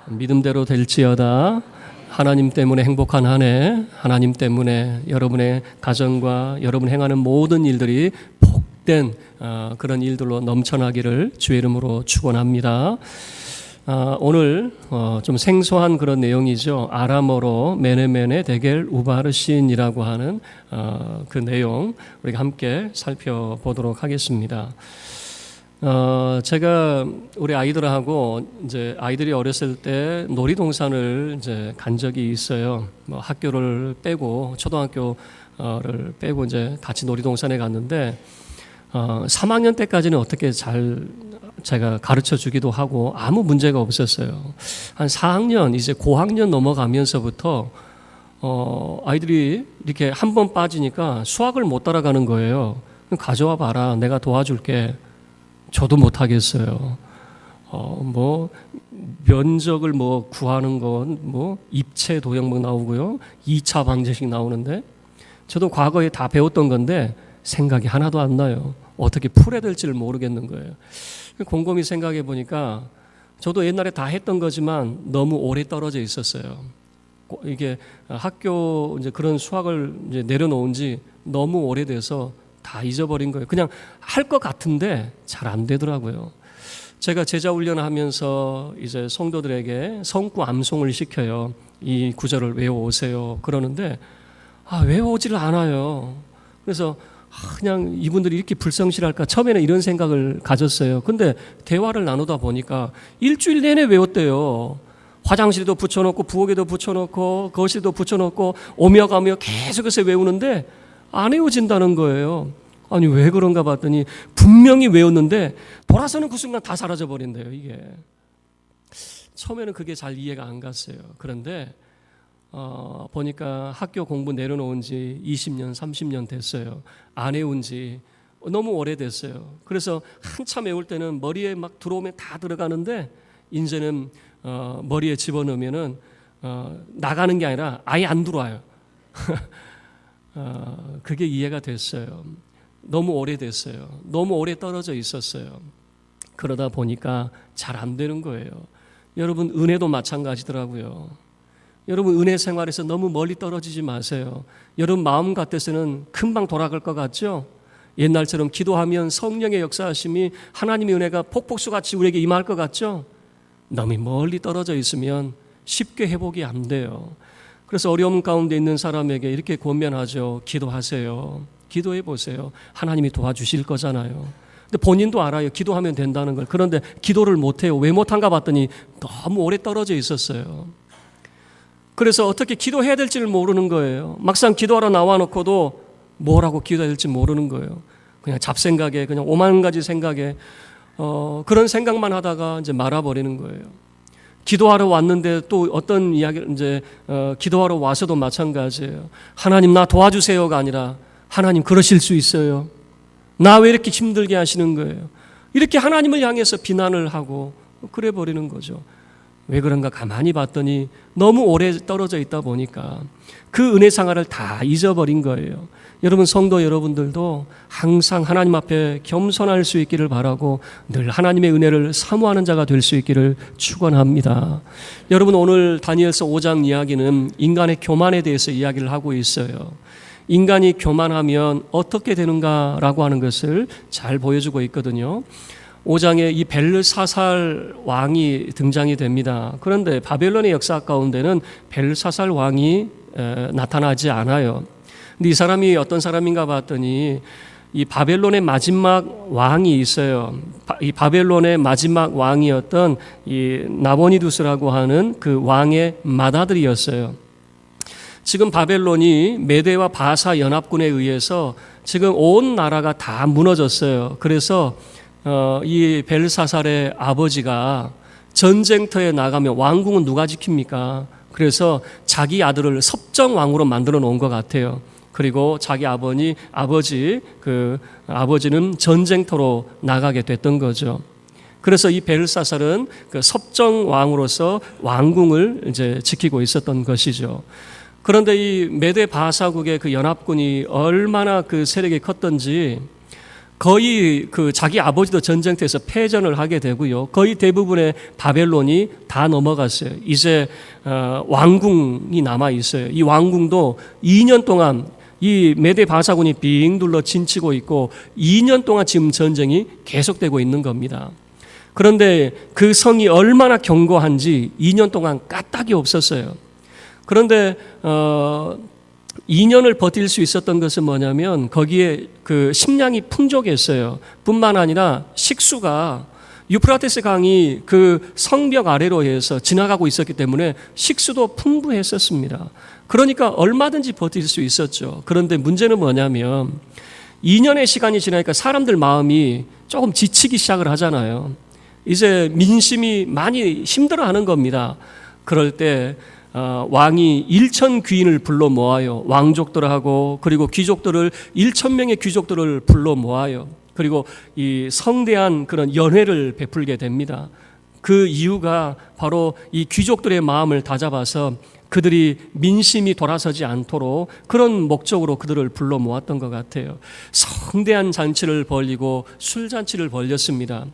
믿음대로 될지어다. 하나님 때문에 행복한 한 해, 하나님 때문에 여러분의 가정과 여러분 행하는 모든 일들이 복된 그런 일들로 넘쳐나기를 주의 이름으로 축원합니다. 오늘 좀 생소한 그런 내용이죠. 아람어로 메네메네 데겔 우바르신이라고 하는 그 내용 우리가 함께 살펴보도록 하겠습니다. 제가 우리 아이들하고 이제 아이들이 어렸을 때 놀이동산을 이제 간 적이 있어요. 뭐 학교를 빼고 초등학교를 빼고 이제 같이 놀이동산에 갔는데 3학년 때까지는 어떻게 잘 제가 가르쳐 주기도 하고 아무 문제가 없었어요. 한 4학년 이제 고학년 넘어가면서부터 아이들이 이렇게 한 번 빠지니까 수학을 못 따라가는 거예요. 가져와 봐라, 내가 도와줄게. 저도 못 하겠어요. 뭐 면적을 뭐 구하는 건 뭐 입체 도형 나오고요, 2차 방정식 나오는데 저도 과거에 다 배웠던 건데 생각이 하나도 안 나요. 어떻게 풀어야 될지를 모르겠는 거예요. 곰곰이 생각해 보니까 저도 옛날에 다 했던 거지만 너무 오래 떨어져 있었어요. 이게 학교 이제 그런 수학을 이제 내려놓은 지 너무 오래돼서 다 잊어버린 거예요. 그냥 할 것 같은데 잘 안 되더라고요. 제가 제자 훈련을 하면서 이제 성도들에게 성구 암송을 시켜요. 이 구절을 외워오세요. 그러는데 외워오지를 않아요. 그래서 그냥 이분들이 이렇게 불성실할까 처음에는 이런 생각을 가졌어요. 근데 대화를 나누다 보니까 일주일 내내 외웠대요. 화장실에도 붙여놓고 부엌에도 붙여놓고 거실도 붙여놓고 오며 가며 계속해서 외우는데 안 외워진다는 거예요. 아니 왜 그런가 봤더니 분명히 외웠는데 돌아서는 그 순간 다 사라져 버린대요. 이게 처음에는 그게 잘 이해가 안 갔어요. 그런데 보니까 학교 공부 내려놓은 지 20년 30년 됐어요. 안 외운 지 너무 오래됐어요. 그래서 한참 외울 때는 머리에 막 들어오면 다 들어가는데 이제는 머리에 집어넣으면은 나가는 게 아니라 아예 안 들어와요. 그게 이해가 됐어요. 너무 오래됐어요. 너무 오래 떨어져 있었어요. 그러다 보니까 잘 안 되는 거예요. 여러분 은혜도 마찬가지더라고요. 여러분 은혜 생활에서 너무 멀리 떨어지지 마세요. 여러분 마음 같아서는 금방 돌아갈 것 같죠? 옛날처럼 기도하면 성령의 역사하심이 하나님의 은혜가 폭폭수같이 우리에게 임할 것 같죠? 너무 멀리 떨어져 있으면 쉽게 회복이 안 돼요. 그래서 어려움 가운데 있는 사람에게 이렇게 권면하죠. 기도하세요. 기도해 보세요. 하나님이 도와주실 거잖아요. 근데 본인도 알아요. 기도하면 된다는 걸. 그런데 기도를 못해요. 왜 못한가 봤더니 너무 오래 떨어져 있었어요. 그래서 어떻게 기도해야 될지를 모르는 거예요. 막상 기도하러 나와놓고도 뭐라고 기도해야 될지 모르는 거예요. 그냥 잡생각에 그냥 오만 가지 생각에 그런 생각만 하다가 이제 말아버리는 거예요. 기도하러 왔는데 또 어떤 이야기를 이제 기도하러 와서도 마찬가지예요. 하나님 나 도와주세요가 아니라 하나님 그러실 수 있어요. 나 왜 이렇게 힘들게 하시는 거예요. 이렇게 하나님을 향해서 비난을 하고 그래 버리는 거죠. 왜 그런가 가만히 봤더니 너무 오래 떨어져 있다 보니까 그 은혜 생활을 다 잊어버린 거예요. 여러분 성도 여러분들도 항상 하나님 앞에 겸손할 수 있기를 바라고 늘 하나님의 은혜를 사모하는 자가 될 수 있기를 축원합니다. 여러분 오늘 다니엘서 5장 이야기는 인간의 교만에 대해서 이야기를 하고 있어요. 인간이 교만하면 어떻게 되는가라고 하는 것을 잘 보여주고 있거든요. 5장에 이 벨사살 왕이 등장이 됩니다. 그런데 바벨론의 역사 가운데는 벨사살 왕이 나타나지 않아요. 근데 이 사람이 어떤 사람인가 봤더니 이 바벨론의 마지막 왕이 있어요. 이 바벨론의 마지막 왕이었던 이 나보니두스라고 하는 그 왕의 맏아들이었어요. 지금 바벨론이 메대와 바사 연합군에 의해서 지금 온 나라가 다 무너졌어요. 그래서 이 벨사살의 아버지가 전쟁터에 나가면 왕궁은 누가 지킵니까? 그래서 자기 아들을 섭정왕으로 만들어 놓은 것 같아요. 그리고 자기 아버지는 전쟁터로 나가게 됐던 거죠. 그래서 이 벨사살은 그 섭정왕으로서 왕궁을 이제 지키고 있었던 것이죠. 그런데 이 메대 바사국의 그 연합군이 얼마나 그 세력이 컸던지 거의 그 자기 아버지도 전쟁터에서 패전을 하게 되고요. 거의 대부분의 바벨론이 다 넘어갔어요. 이제 왕궁이 남아 있어요. 이 왕궁도 2년 동안 이 메대 바사군이 빙 둘러 진치고 있고 2년 동안 지금 전쟁이 계속되고 있는 겁니다. 그런데 그 성이 얼마나 견고한지 2년 동안 까딱이 없었어요. 그런데 2년을 버틸 수 있었던 것은 뭐냐면 거기에 그 식량이 풍족했어요. 뿐만 아니라 식수가 유프라테스 강이 그 성벽 아래로 해서 지나가고 있었기 때문에 식수도 풍부했었습니다. 그러니까 얼마든지 버틸 수 있었죠. 그런데 문제는 뭐냐면 2년의 시간이 지나니까 사람들 마음이 조금 지치기 시작을 하잖아요. 이제 민심이 많이 힘들어하는 겁니다. 그럴 때 왕이 1,000 귀인을 불러 모아요. 왕족들하고 그리고 귀족들을 1,000명의 귀족들을 불러 모아요. 그리고 이 성대한 그런 연회를 베풀게 됩니다. 그 이유가 바로 이 귀족들의 마음을 다잡아서 그들이 민심이 돌아서지 않도록 그런 목적으로 그들을 불러 모았던 것 같아요. 성대한 잔치를 벌이고 술잔치를 벌였습니다.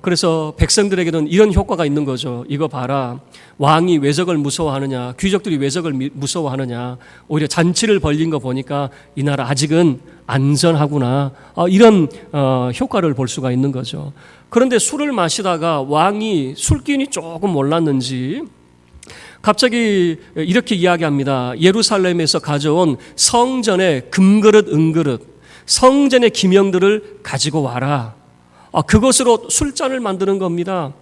그래서 백성들에게는 이런 효과가 있는 거죠. 이거 봐라. 왕이 왜 저걸 무서워하느냐, 귀족들이 왜 저걸 무서워하느냐, 오히려 잔치를 벌린 거 보니까 이 나라 아직은 안전하구나, 이런 효과를 볼 수가 있는 거죠. 그런데 술을 마시다가 왕이 술기운이 조금 올랐는지 갑자기 이렇게 이야기합니다. 예루살렘에서 가져온 성전의 금그릇, 은그릇, 성전의 기명들을 가지고 와라. 그것으로 술잔을 만드는 겁니다.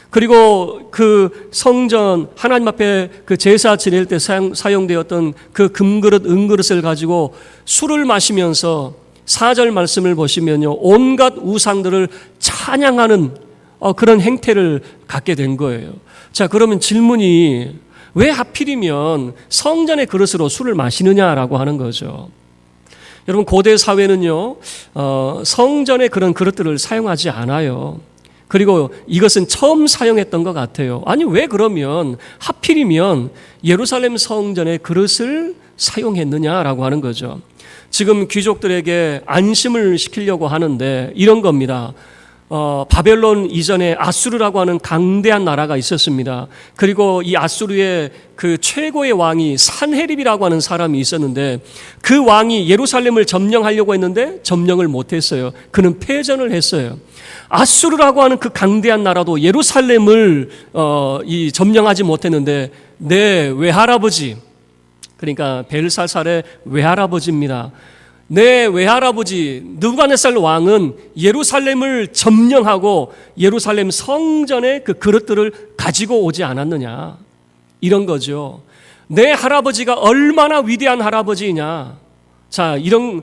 그리고 그 성전 하나님 앞에 그 제사 지낼 때 사용되었던 그 금그릇, 은그릇을 가지고 술을 마시면서 4절 말씀을 보시면요, 온갖 우상들을 찬양하는 그런 행태를 갖게 된 거예요. 자, 그러면 질문이 왜 하필이면 성전의 그릇으로 술을 마시느냐라고 하는 거죠. 여러분, 고대 사회는요, 성전의 그런 그릇들을 사용하지 않아요. 그리고 이것은 처음 사용했던 것 같아요. 아니, 왜 그러면 하필이면 예루살렘 성전의 그릇을 사용했느냐라고 하는 거죠. 지금 귀족들에게 안심을 시키려고 하는데 이런 겁니다. 바벨론 이전에 아수르라고 하는 강대한 나라가 있었습니다. 그리고 이 아수르의 그 최고의 왕이 산헤립이라고 하는 사람이 있었는데 그 왕이 예루살렘을 점령하려고 했는데 점령을 못했어요. 그는 패전을 했어요. 아수르라고 하는 그 강대한 나라도 예루살렘을 점령하지 못했는데 내 외할아버지, 그러니까 벨사살의 외할아버지입니다. 내 외할아버지 느부갓네살 왕은 예루살렘을 점령하고 예루살렘 성전의 그 그릇들을 가지고 오지 않았느냐, 이런 거죠. 내 할아버지가 얼마나 위대한 할아버지이냐. 자, 이런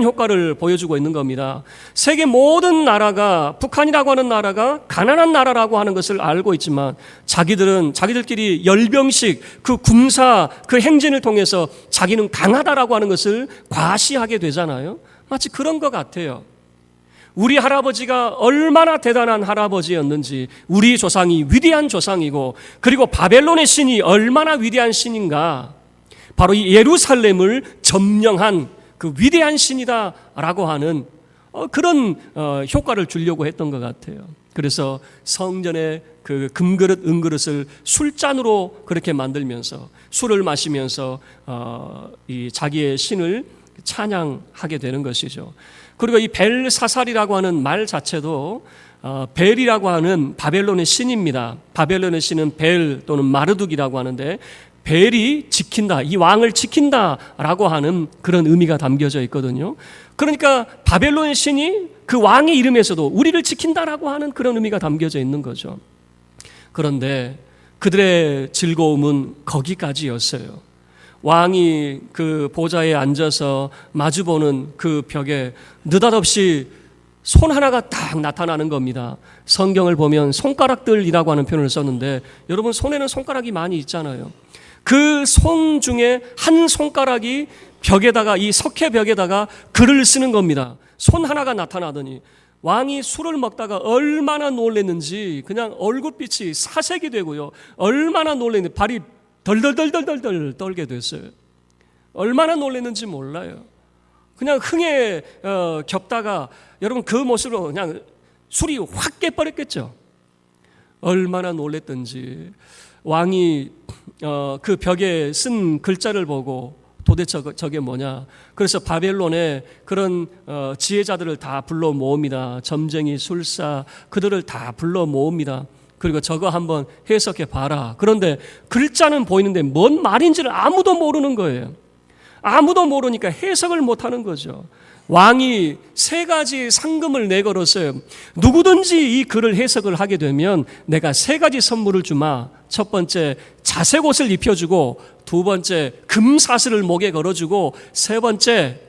효과를 보여주고 있는 겁니다. 세계 모든 나라가, 북한이라고 하는 나라가 가난한 나라라고 하는 것을 알고 있지만 자기들끼리 열병식 그 군사 그 행진을 통해서 자기는 강하다라고 하는 것을 과시하게 되잖아요. 마치 그런 것 같아요. 우리 할아버지가 얼마나 대단한 할아버지였는지, 우리 조상이 위대한 조상이고, 그리고 바벨론의 신이 얼마나 위대한 신인가, 바로 이 예루살렘을 점령한 그 위대한 신이다라고 하는 그런 효과를 주려고 했던 것 같아요. 그래서 성전의 그 금그릇, 은그릇을 술잔으로 그렇게 만들면서 술을 마시면서 이 자기의 신을 찬양하게 되는 것이죠. 그리고 이 벨사살이라고 하는 말 자체도 벨이라고 하는 바벨론의 신입니다. 바벨론의 신은 벨 또는 마르둑이라고 하는데, 벨이 지킨다, 이 왕을 지킨다라고 하는 그런 의미가 담겨져 있거든요. 그러니까 바벨론의 신이 그 왕의 이름에서도 우리를 지킨다라고 하는 그런 의미가 담겨져 있는 거죠. 그런데 그들의 즐거움은 거기까지였어요. 왕이 그 보좌에 앉아서 마주보는 그 벽에 느닷없이 손 하나가 딱 나타나는 겁니다. 성경을 보면 손가락들이라고 하는 표현을 썼는데, 여러분 손에는 손가락이 많이 있잖아요. 그 손 중에 한 손가락이 벽에다가, 이 석회 벽에다가 글을 쓰는 겁니다. 손 하나가 나타나더니 왕이 술을 먹다가 얼마나 놀랐는지 그냥 얼굴빛이 사색이 되고요, 얼마나 놀랐는지 발이 덜덜덜덜덜 떨게 됐어요. 얼마나 놀랐는지 몰라요. 그냥 흥에 겹다가 여러분 그 모습으로 그냥 술이 확 깨버렸겠죠. 얼마나 놀랬던지. 왕이 그 벽에 쓴 글자를 보고 도대체 저게 뭐냐. 그래서 바벨론에 그런 지혜자들을 다 불러 모읍니다. 점쟁이, 술사 그들을 다 불러 모읍니다. 그리고 저거 한번 해석해 봐라. 그런데 글자는 보이는데 뭔 말인지를 아무도 모르는 거예요. 아무도 모르니까 해석을 못하는 거죠. 왕이 3가지 상금을 내걸었어요. 누구든지 이 글을 해석을 하게 되면 내가 3가지 선물을 주마. 첫 번째 자색옷을 입혀주고, 두 번째 금사슬을 목에 걸어주고, 세 번째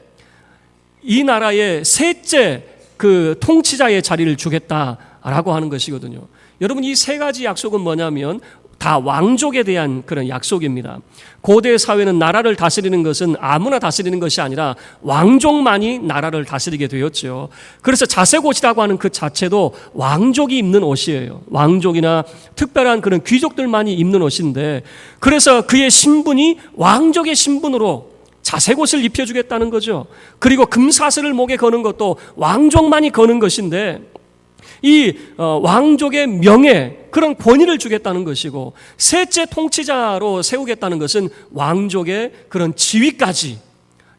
이 나라의 셋째 그 통치자의 자리를 주겠다라고 하는 것이거든요. 여러분 이 3가지 약속은 뭐냐면 다 왕족에 대한 그런 약속입니다. 고대 사회는 나라를 다스리는 것은 아무나 다스리는 것이 아니라 왕족만이 나라를 다스리게 되었죠. 그래서 자색옷이라고 하는 그 자체도 왕족이 입는 옷이에요. 왕족이나 특별한 그런 귀족들만이 입는 옷인데, 그래서 그의 신분이 왕족의 신분으로 자색옷을 입혀주겠다는 거죠. 그리고 금사슬을 목에 거는 것도 왕족만이 거는 것인데, 이 왕족의 명예, 그런 권위를 주겠다는 것이고, 셋째 통치자로 세우겠다는 것은 왕족의 그런 지위까지.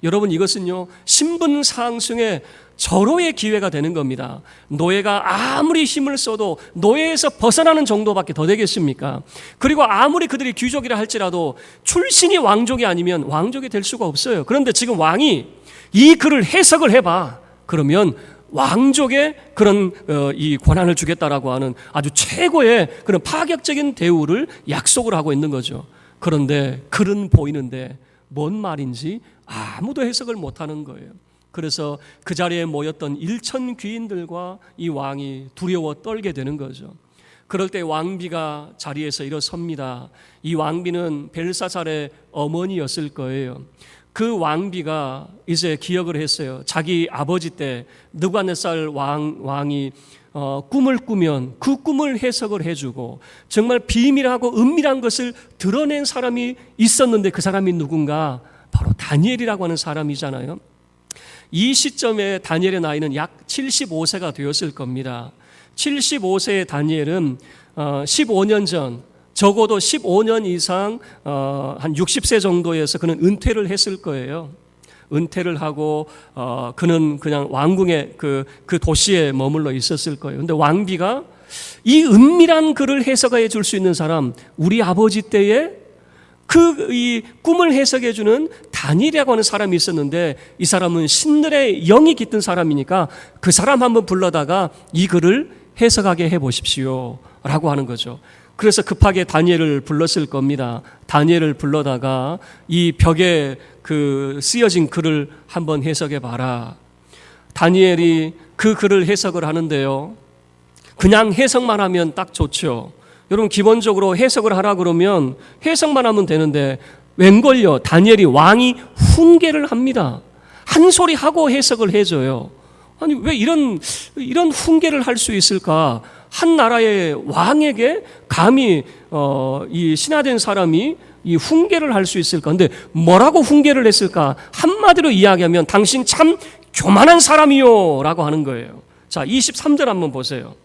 여러분 이것은요 신분 상승의 절호의 기회가 되는 겁니다. 노예가 아무리 힘을 써도 노예에서 벗어나는 정도밖에 더 되겠습니까? 그리고 아무리 그들이 귀족이라 할지라도 출신이 왕족이 아니면 왕족이 될 수가 없어요. 그런데 지금 왕이 이 글을 해석을 해봐. 그러면 왕족의 그런 이 권한을 주겠다라고 하는 아주 최고의 그런 파격적인 대우를 약속을 하고 있는 거죠. 그런데 글은 보이는데 뭔 말인지 아무도 해석을 못하는 거예요. 그래서 그 자리에 모였던 1천 귀인들과 이 왕이 두려워 떨게 되는 거죠. 그럴 때 왕비가 자리에서 일어섭니다. 이 왕비는 벨사살의 어머니였을 거예요. 그 왕비가 이제 기억을 했어요. 자기 아버지 때 느부갓네살 왕이 꿈을 꾸면 그 꿈을 해석을 해주고 정말 비밀하고 은밀한 것을 드러낸 사람이 있었는데 그 사람이 누군가? 바로 다니엘이라고 하는 사람이잖아요. 이 시점에 다니엘의 나이는 약 75세가 되었을 겁니다. 75세의 다니엘은 15년 전, 적어도 15년 이상 한 60세 정도에서 그는 은퇴를 했을 거예요. 은퇴를 하고 그는 그냥 왕궁의 그 도시에 머물러 있었을 거예요. 그런데 왕비가 이 은밀한 글을 해석해 줄 수 있는 사람, 우리 아버지 때에 이 꿈을 해석해 주는 다니엘이라고 하는 사람이 있었는데, 이 사람은 신들의 영이 깃든 사람이니까 그 사람 한번 불러다가 이 글을 해석하게 해 보십시오 라고 하는 거죠. 그래서 급하게 다니엘을 불렀을 겁니다. 다니엘을 불러다가 이 벽에 그 쓰여진 글을 한번 해석해 봐라. 다니엘이 그 글을 해석을 하는데요, 그냥 해석만 하면 딱 좋죠. 여러분 기본적으로 해석을 하라 그러면 해석만 하면 되는데 웬걸요, 다니엘이 왕이 훈계를 합니다. 한 소리 하고 해석을 해줘요. 아니 왜 이런 훈계를 할 수 있을까? 한 나라의 왕에게 감히 이 신하된 사람이 이 훈계를 할 수 있을까? 근데 뭐라고 훈계를 했을까? 한마디로 이야기하면 당신 참 교만한 사람이요 라고 하는 거예요. 자, 23절 한번 보세요.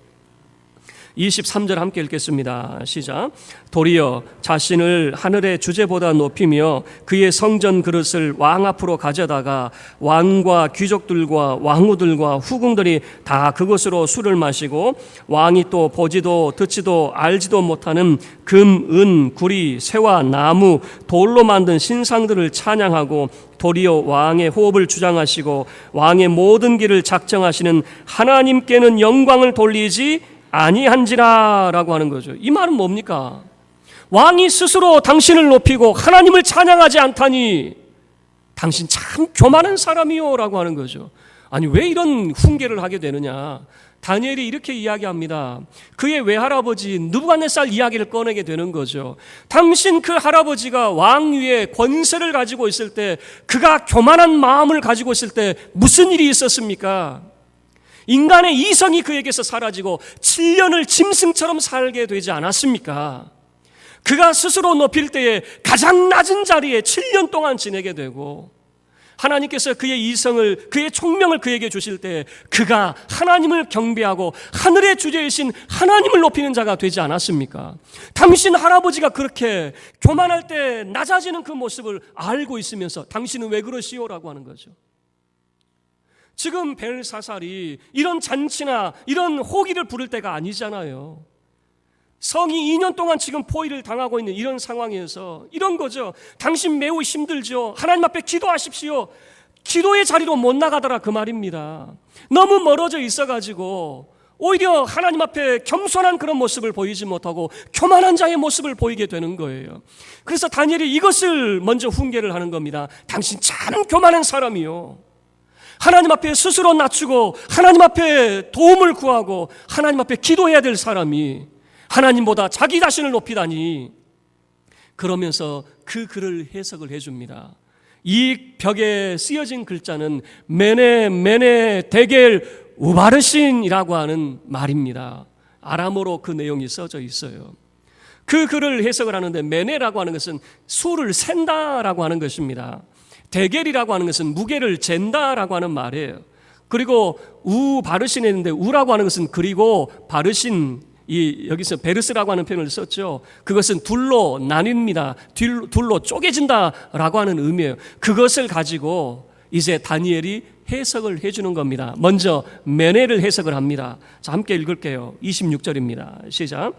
23절 함께 읽겠습니다. 시작. 도리어 자신을 하늘의 주제보다 높이며 그의 성전 그릇을 왕 앞으로 가져다가 왕과 귀족들과 왕후들과 후궁들이 다 그것으로 술을 마시고, 왕이 또 보지도 듣지도 알지도 못하는 금, 은, 구리, 쇠와 나무, 돌로 만든 신상들을 찬양하고, 도리어 왕의 호흡을 주장하시고 왕의 모든 길을 작정하시는 하나님께는 영광을 돌리지 아니한지라 라고 하는 거죠. 이 말은 뭡니까? 왕이 스스로 당신을 높이고 하나님을 찬양하지 않다니 당신 참 교만한 사람이요 라고 하는 거죠. 아니 왜 이런 훈계를 하게 되느냐? 다니엘이 이렇게 이야기합니다. 그의 외할아버지 느부갓네살 이야기를 꺼내게 되는 거죠. 당신 그 할아버지가 왕 위에 권세를 가지고 있을 때, 그가 교만한 마음을 가지고 있을 때 무슨 일이 있었습니까? 인간의 이성이 그에게서 사라지고 7년을 짐승처럼 살게 되지 않았습니까? 그가 스스로 높일 때에 가장 낮은 자리에 7년 동안 지내게 되고, 하나님께서 그의 이성을, 그의 총명을 그에게 주실 때 그가 하나님을 경배하고 하늘의 주제이신 하나님을 높이는 자가 되지 않았습니까? 당신 할아버지가 그렇게 교만할 때 낮아지는 그 모습을 알고 있으면서 당신은 왜 그러시오? 라고 하는 거죠. 지금 벨사살이 이런 잔치나 이런 호기를 부를 때가 아니잖아요. 성이 2년 동안 지금 포위를 당하고 있는 이런 상황에서 이런 거죠. 당신 매우 힘들죠. 하나님 앞에 기도하십시오. 기도의 자리로 못 나가더라 그 말입니다. 너무 멀어져 있어가지고 오히려 하나님 앞에 겸손한 그런 모습을 보이지 못하고 교만한 자의 모습을 보이게 되는 거예요. 그래서 다니엘이 이것을 먼저 훈계를 하는 겁니다. 당신 참 교만한 사람이요. 하나님 앞에 스스로 낮추고 하나님 앞에 도움을 구하고 하나님 앞에 기도해야 될 사람이 하나님보다 자기 자신을 높이다니. 그러면서 그 글을 해석을 해줍니다. 이 벽에 쓰여진 글자는 메네 데겔 우바르신이라고 하는 말입니다. 아람어로 그 내용이 써져 있어요. 그 글을 해석을 하는데 메네라고 하는 것은 수를 센다라고 하는 것입니다. 데겔이라고 하는 것은 무게를 잰다라고 하는 말이에요. 그리고 우바르신 했는데 우라고 하는 것은 그리고 바르신, 여기서 베르스라고 하는 표현을 썼죠. 그것은 둘로 나뉩니다. 둘로 쪼개진다라고 하는 의미예요. 그것을 가지고 이제 다니엘이 해석을 해주는 겁니다. 먼저 메네를 해석을 합니다. 자, 함께 읽을게요. 26절입니다. 시작.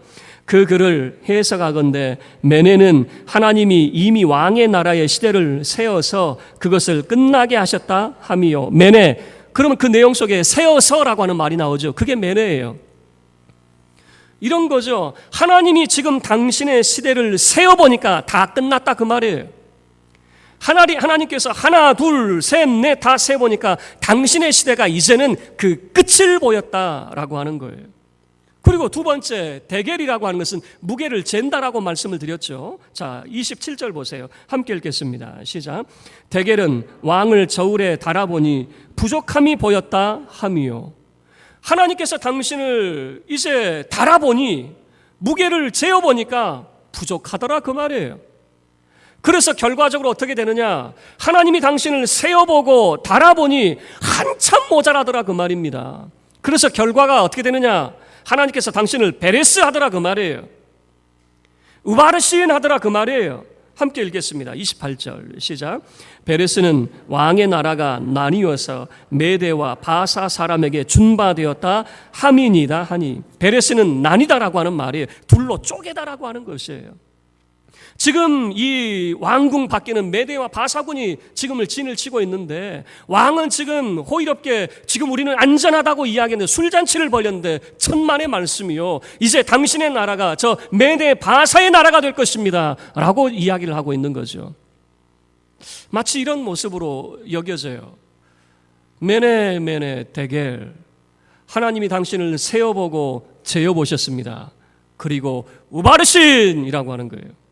그 글을 해석하건대 메네는 하나님이 이미 왕의 나라의 시대를 세어서 그것을 끝나게 하셨다 함이요. 메네, 그러면 그 내용 속에 세어서라고 하는 말이 나오죠. 그게 메네예요. 이런 거죠. 하나님이 지금 당신의 시대를 세어보니까 다 끝났다 그 말이에요. 하나님께서 하나, 둘, 셋, 넷 다 세보니까 당신의 시대가 이제는 그 끝을 보였다라고 하는 거예요. 그리고 두 번째, 데겔이라고 하는 것은 무게를 잰다라고 말씀을 드렸죠. 자, 27절 보세요. 함께 읽겠습니다. 시작. 데겔은 왕을 저울에 달아보니 부족함이 보였다 함이요. 하나님께서 당신을 이제 달아보니, 무게를 재어보니까 부족하더라 그 말이에요. 그래서 결과적으로 어떻게 되느냐, 하나님이 당신을 세어보고 달아보니 한참 모자라더라 그 말입니다. 그래서 결과가 어떻게 되느냐, 하나님께서 당신을 베레스 하더라 그 말이에요. 우바르신 하더라 그 말이에요. 함께 읽겠습니다. 28절 시작. 베레스는 왕의 나라가 나뉘어서 메대와 바사 사람에게 준바되었다 함이니다 하니, 베레스는 나뉘다라고 하는 말이에요. 둘로 쪼개다라고 하는 것이에요. 지금 이 왕궁 밖에는 메대와 바사군이 지금을 진을 치고 있는데, 왕은 지금 호의롭게 지금 우리는 안전하다고 이야기했는데 술잔치를 벌였는데 천만의 말씀이요, 이제 당신의 나라가 저 메대 바사의 나라가 될 것입니다 라고 이야기를 하고 있는 거죠. 마치 이런 모습으로 여겨져요. 메네 데겔, 하나님이 당신을 세어보고 재어보셨습니다. 그리고 우바르신이라고 하는 거예요.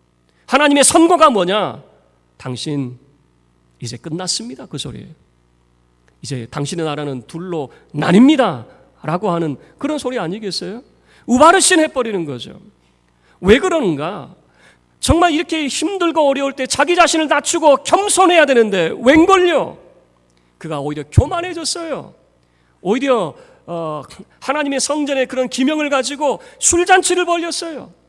하나님의 선고가 뭐냐? 당신 이제 끝났습니다 그 소리예요. 이제 당신의 나라는 둘로 나뉩니다 라고 하는 그런 소리 아니겠어요? 우바르신 해버리는 거죠. 왜 그러는가? 정말 이렇게 힘들고 어려울 때 자기 자신을 낮추고 겸손해야 되는데 웬걸요? 그가 오히려 교만해졌어요. 오히려 하나님의 성전에 그런 기명을 가지고 술잔치를 벌였어요.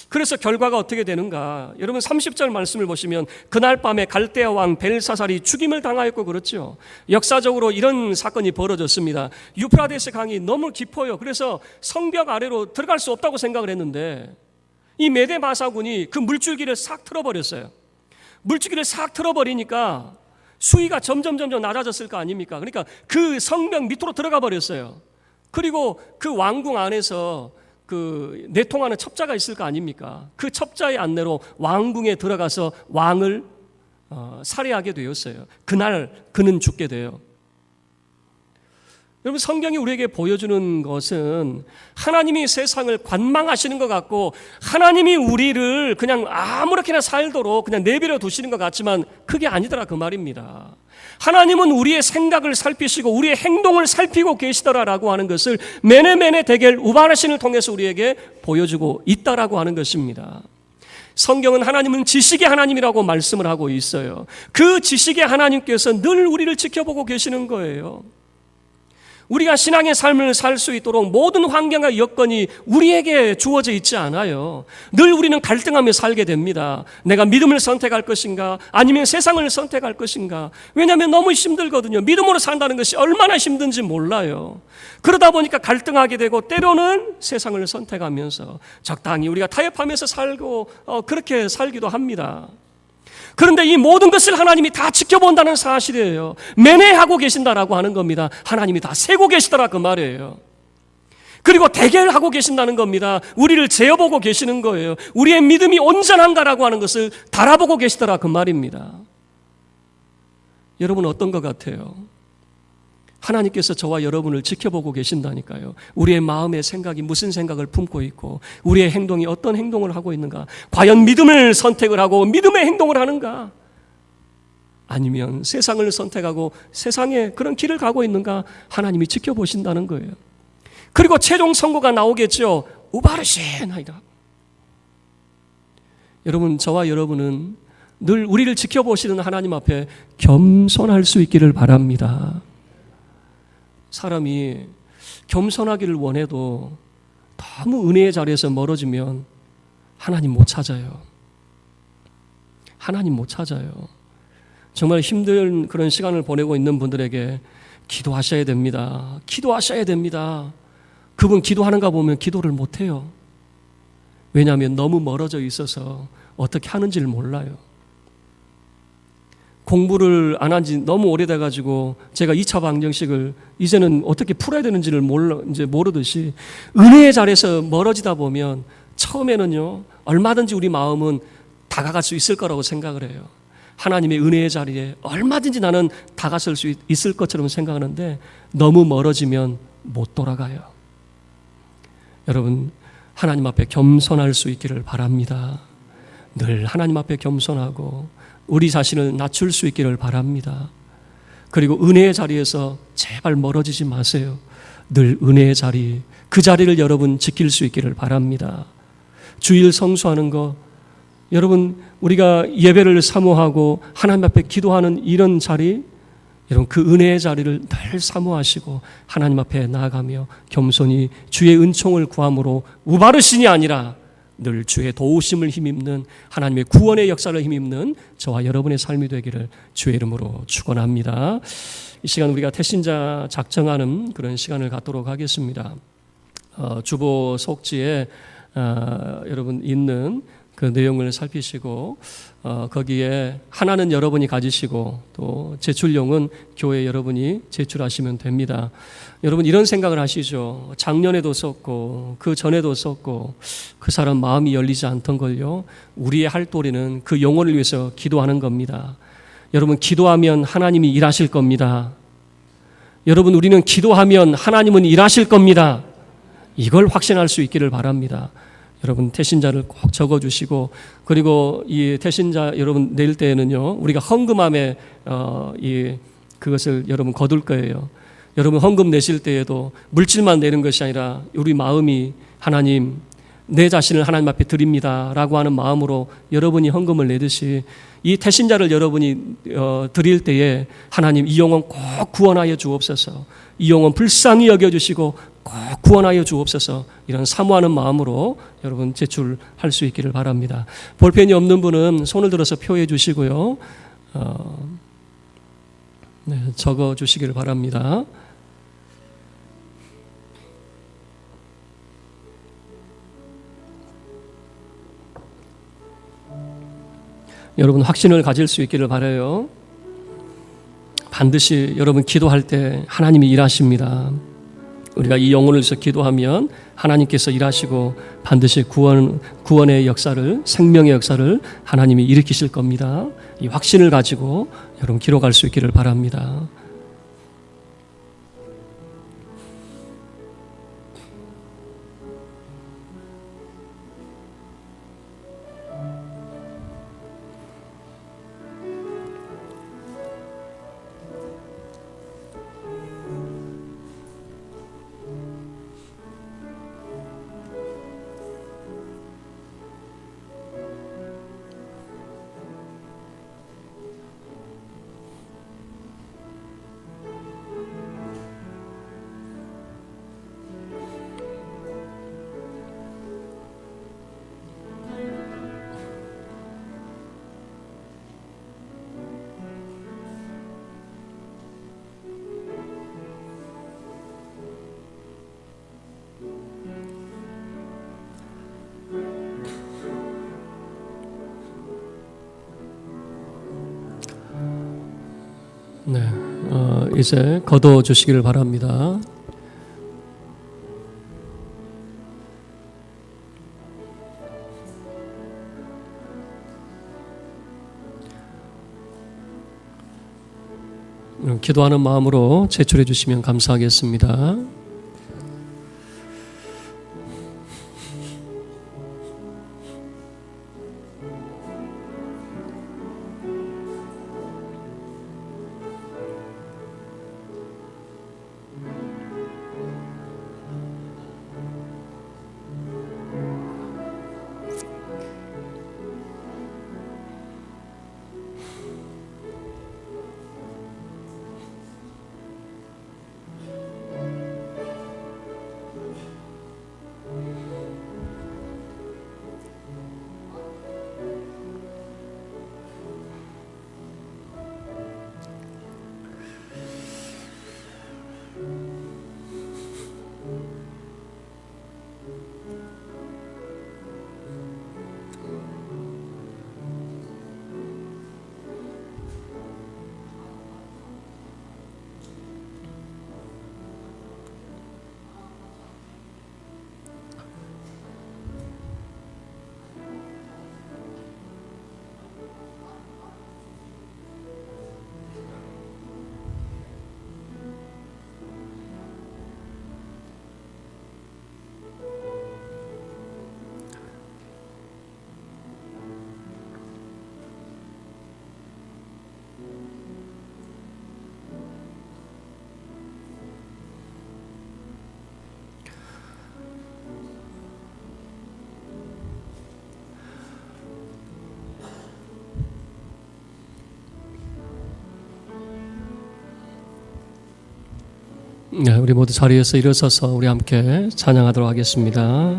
그래서 결과가 어떻게 되는가? 여러분 30절 말씀을 보시면 그날 밤에 갈대아 왕 벨사살이 죽임을 당하였고, 그렇죠. 역사적으로 이런 사건이 벌어졌습니다. 유프라데스 강이 너무 깊어요. 그래서 성벽 아래로 들어갈 수 없다고 생각을 했는데 이 메대 바사군이 그 물줄기를 싹 틀어버렸어요. 물줄기를 싹 틀어버리니까 수위가 점점 낮아졌을 거 아닙니까? 그러니까 그 성벽 밑으로 들어가 버렸어요. 그리고 그 왕궁 안에서 그 내통하는 첩자가 있을 거 아닙니까? 그 첩자의 안내로 왕궁에 들어가서 왕을 살해하게 되었어요. 그날 그는 죽게 돼요. 여러분, 성경이 우리에게 보여주는 것은 하나님이 세상을 관망하시는 것 같고 하나님이 우리를 그냥 아무렇게나 살도록 그냥 내버려 두시는 것 같지만 그게 아니더라 그 말입니다. 하나님은 우리의 생각을 살피시고 우리의 행동을 살피고 계시더라라고 하는 것을 메네 데겔 우바르신을 통해서 우리에게 보여주고 있다라고 하는 것입니다. 성경은 하나님은 지식의 하나님이라고 말씀을 하고 있어요. 그 지식의 하나님께서 늘 우리를 지켜보고 계시는 거예요. 우리가 신앙의 삶을 살 수 있도록 모든 환경과 여건이 우리에게 주어져 있지 않아요. 늘 우리는 갈등하며 살게 됩니다. 내가 믿음을 선택할 것인가 아니면 세상을 선택할 것인가. 왜냐하면 너무 힘들거든요. 믿음으로 산다는 것이 얼마나 힘든지 몰라요. 그러다 보니까 갈등하게 되고 때로는 세상을 선택하면서 적당히 우리가 타협하면서 살고 그렇게 살기도 합니다. 그런데 이 모든 것을 하나님이 다 지켜본다는 사실이에요. 매내하고 계신다라고 하는 겁니다. 하나님이 다 세고 계시더라 그 말이에요. 그리고 대결하고 계신다는 겁니다. 우리를 재어보고 계시는 거예요. 우리의 믿음이 온전한가라고 하는 것을 달아보고 계시더라 그 말입니다. 여러분 어떤 것 같아요? 하나님께서 저와 여러분을 지켜보고 계신다니까요. 우리의 마음의 생각이 무슨 생각을 품고 있고 우리의 행동이 어떤 행동을 하고 있는가. 과연 믿음을 선택을 하고 믿음의 행동을 하는가, 아니면 세상을 선택하고 세상의 그런 길을 가고 있는가. 하나님이 지켜보신다는 거예요. 그리고 최종 선고가 나오겠죠. 우바르시나이다. 여러분, 저와 여러분은 늘 우리를 지켜보시는 하나님 앞에 겸손할 수 있기를 바랍니다. 사람이 겸손하기를 원해도 너무 은혜의 자리에서 멀어지면 하나님 못 찾아요. 하나님 못 찾아요. 정말 힘든 그런 시간을 보내고 있는 분들에게 기도하셔야 됩니다. 기도하셔야 됩니다. 그분 기도하는가 보면 기도를 못 해요. 왜냐하면 너무 멀어져 있어서 어떻게 하는지를 몰라요. 공부를 안 한 지 너무 오래돼가지고 제가 2차 방정식을 이제는 어떻게 풀어야 되는지를 이제 모르듯이 은혜의 자리에서 멀어지다 보면 처음에는요, 얼마든지 우리 마음은 다가갈 수 있을 거라고 생각을 해요. 하나님의 은혜의 자리에 얼마든지 나는 다가설 수 있을 것처럼 생각하는데 너무 멀어지면 못 돌아가요. 여러분, 하나님 앞에 겸손할 수 있기를 바랍니다. 늘 하나님 앞에 겸손하고 우리 자신을 낮출 수 있기를 바랍니다. 그리고 은혜의 자리에서 제발 멀어지지 마세요. 늘 은혜의 자리, 그 자리를 여러분 지킬 수 있기를 바랍니다. 주일 성수하는 것, 여러분 우리가 예배를 사모하고 하나님 앞에 기도하는 이런 자리, 여러분 그 은혜의 자리를 늘 사모하시고 하나님 앞에 나아가며 겸손히 주의 은총을 구함으로 우바르신이 아니라 늘 주의 도우심을 힘입는 하나님의 구원의 역사를 힘입는 저와 여러분의 삶이 되기를 주의 이름으로 축원합니다. 이 시간 우리가 태신자 작정하는 그런 시간을 갖도록 하겠습니다. 주보 속지에 여러분 있는 그 내용을 살피시고 거기에 하나는 여러분이 가지시고 또 제출용은 교회 여러분이 제출하시면 됩니다. 여러분 이런 생각을 하시죠. 작년에도 썼고 그 전에도 썼고 그 사람 마음이 열리지 않던 걸요. 우리의 할 도리는 그 영혼을 위해서 기도하는 겁니다. 여러분 기도하면 하나님이 일하실 겁니다. 여러분 우리는 기도하면 하나님은 일하실 겁니다. 이걸 확신할 수 있기를 바랍니다. 여러분 태신자를 꼭 적어주시고, 그리고 이 태신자 여러분 낼 때에는요, 우리가 헌금함에 그것을 여러분 거둘 거예요. 여러분 헌금 내실 때에도 물질만 내는 것이 아니라 우리 마음이 하나님, 내 자신을 하나님 앞에 드립니다 라고 하는 마음으로 여러분이 헌금을 내듯이 이 태신자를 여러분이 드릴 때에 하나님 이 영혼 꼭 구원하여 주옵소서, 이 영혼 불쌍히 여겨주시고 꼭 구원하여 주옵소서, 이런 사모하는 마음으로 여러분 제출할 수 있기를 바랍니다. 볼펜이 없는 분은 손을 들어서 표해 주시고요, 적어 주시기를 바랍니다. 여러분 확신을 가질 수 있기를 바라요. 반드시 여러분 기도할 때 하나님이 일하십니다. 우리가 이 영혼을 위해서 기도하면 하나님께서 일하시고 반드시 구원의 역사를, 생명의 역사를 하나님이 일으키실 겁니다. 이 확신을 가지고 여러분 기록할 수 있기를 바랍니다. 이제 거둬 주시기를 바랍니다. 기도하는 마음으로 제출해 주시면 감사하겠습니다. 네, 우리 모두 자리에서 일어서서 우리 함께 찬양하도록 하겠습니다.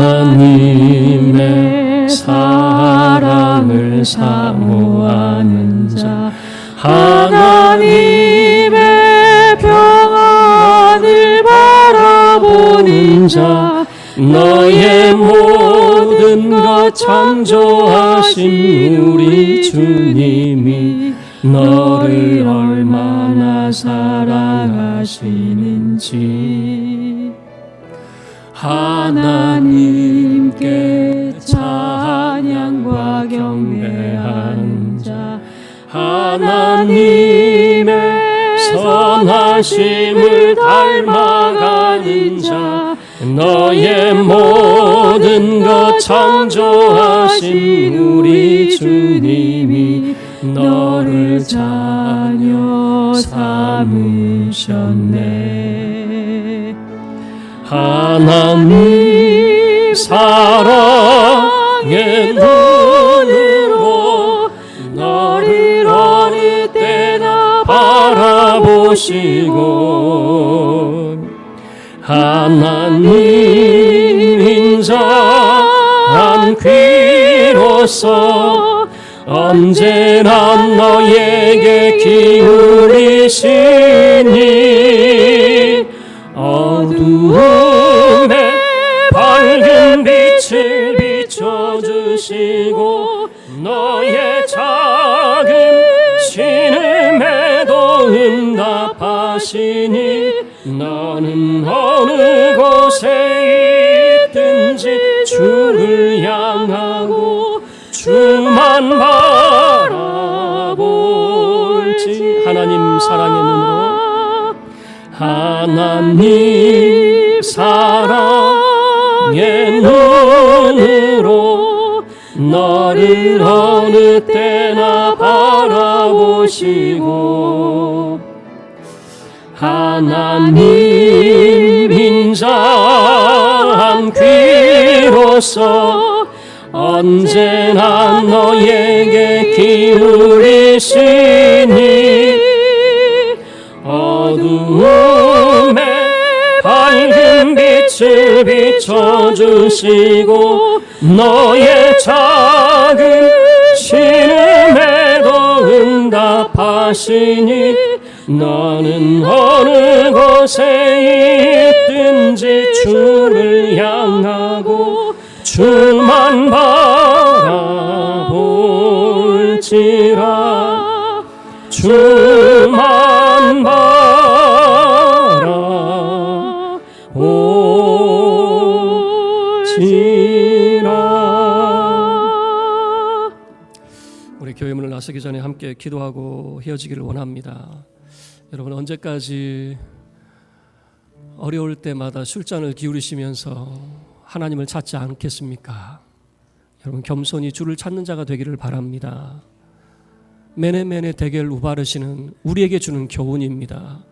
하나님의 사랑을 사모하는 자, 하나님의 평안을 바라보는 자, 너의 모든 것 창조하신 우리 주님이 너를 얼마나 사랑하시는지, 하나님께 찬양과 경배하는 자, 하나님의 선하심을 닮아가는 자, 너의 모든 것 창조하신 우리 주님이 너를 자녀 삼으셨네. 하나님 사랑의 눈으로 너를 어릴 때나 바라보시고, 하나님 인자한 귀로서 언제나 너에게 기울이시니, 어두움에 밝은 빛을 비춰주시고 너의 작은 신음에도 응답하시니, 너는 어느 곳에 있든지 주를 향하고 주만 바라볼지. 하나님 사랑의 눈으로, 하나님 사랑의 눈으로 너를 어느 때나 바라보시고, 하나님 인자한 귀로서 언제나 너에게 기울이시니, 어두움에 밝은 빛을 비춰주시고 너의 작은 신음에도 응답하시니, 너는 어느 곳에 있든지 주를 향하고 주만 바라보 주만 바라오지나. 우리 교회 문을 나서기 전에 함께 기도하고 헤어지기를 원합니다. 여러분, 언제까지 어려울 때마다 술잔을 기울이시면서 하나님을 찾지 않겠습니까? 여러분, 겸손히 주를 찾는 자가 되기를 바랍니다. 매네매네 대결 우바르시는 우리에게 주는 교훈입니다.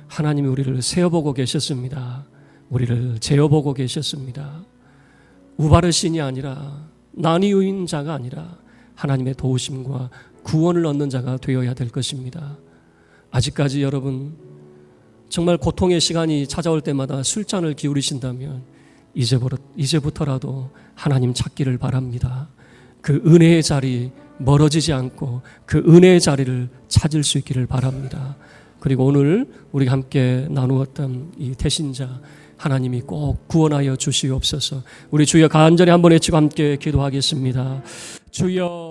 하나님이 우리를 세어보고 계셨습니다. 우리를 재어보고 계셨습니다. 우바르신이 아니라 난이유인 자가 아니라 하나님의 도우심과 구원을 얻는 자가 되어야 될 것입니다. 아직까지 여러분 정말 고통의 시간이 찾아올 때마다 술잔을 기울이신다면 이제부터라도 하나님 찾기를 바랍니다. 그 은혜의 자리 멀어지지 않고 그 은혜의 자리를 찾을 수 있기를 바랍니다. 그리고 오늘 우리가 함께 나누었던 이 태신자 하나님이 꼭 구원하여 주시옵소서. 우리 주여 간절히 한번 외치고 함께 기도하겠습니다. 주여